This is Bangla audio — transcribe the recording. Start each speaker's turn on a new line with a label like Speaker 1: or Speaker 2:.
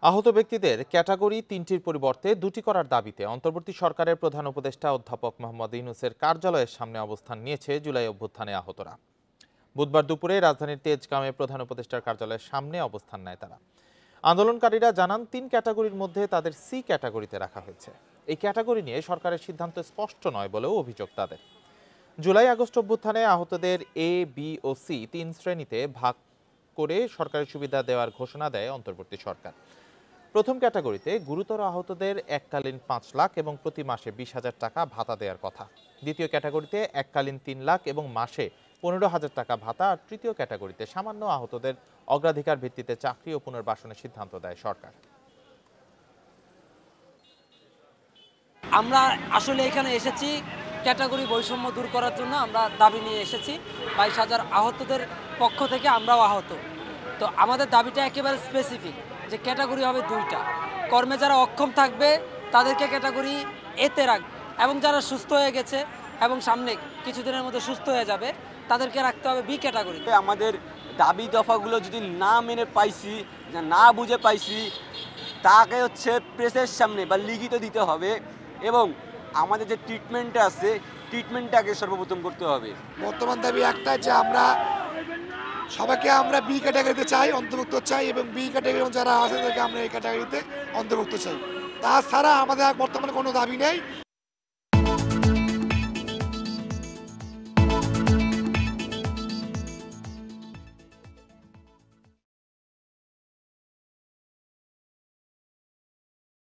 Speaker 1: আহত ব্যক্তিদের ক্যাটাগরি তিনটির পরিবর্তে দুটি করার দাবিতে অন্তর্বর্তী সরকারের প্রধান উপদেষ্টা অধ্যাপক মোহাম্মদ ইউনূসের কার্যালয়ের সামনে অবস্থান নিয়েছে জুলাই অভ্যুত্থানে আহতরা। বুধবার দুপুরে রাজধানীর তেজগাঁওয়ে প্রধান উপদেষ্টার কার্যালয়ের সামনে অবস্থান নেয় তারা। আন্দোলনকারীরা জানান, ৩ ক্যাটাগরির মধ্যে তাদের সি ক্যাটাগরিতে রাখা হয়েছে। এই ক্যাটাগরি নিয়ে সরকারের সিদ্ধান্ত স্পষ্ট নয় বলেও অভিযোগ তাদের। জুলাই আগস্ট অভ্যুত্থানে আহতদের এ, বি ও সি ৩ শ্রেণীতে ভাগ করে সরকারি সুবিধা দেওয়ার ঘোষণা দেয় অন্তর্বর্তী সরকার। প্রথম ক্যাটাগরিতে গুরুতর আহতদের এককালীন ৫ লাখ এবং প্রতি মাসে ২০,০০০ টাকা ভাতা দেওয়ার কথা। দ্বিতীয় ক্যাটাগরিতে এককালীন ৩ লাখ এবং মাসে ১৫,০০০ টাকা ভাতা। আর তৃতীয় ক্যাটাগরিতে সামান্য আহতদের অগ্রাধিকার ভিত্তিতে চাকরি ও পুনর্বাসনের সিদ্ধান্ত দেয় সরকার।
Speaker 2: আমরা আসলে এখানে এসেছি ক্যাটাগরি বৈষম্য দূর করার জন্য। আমরা দাবি নিয়ে এসেছি। ২২,০০০ আহতদের পক্ষ থেকে আমরাও আহত। তো আমাদের দাবিটা একেবারে স্পেসিফিক, যে ক্যাটাগরি হবে ২টা। কর্মে যারা অক্ষম থাকবে তাদেরকে ক্যাটাগরি এতে রাখবে, এবং যারা সুস্থ হয়ে গেছে এবং সামনে কিছুদিনের মধ্যে সুস্থ হয়ে যাবে তাদেরকে রাখতে হবে বি ক্যাটাগরি।
Speaker 3: আমাদের দাবি দফাগুলো যদি না মেনে পাইছি, না বুঝে পাইছি, তাকে প্রেসের সামনে বা লিখিত দিতে হবে, এবং আমাদের যে ট্রিটমেন্টটা আছে ট্রিটমেন্টটাকে সর্বপ্রথম করতে হবে।
Speaker 4: বর্তমান দাবি একটাই, যে সবাইকে আমরা বি ক্যাটাগরিতে চাই, অন্তর্ভুক্ত চাই, এবং বি ক্যাটাগরি যারা আছে তাদেরকে আমরা এই ক্যাটাগরিতে অন্তর্ভুক্ত চাই। তাছাড়া আমাদের বর্তমানে কোনো দাবি নেই।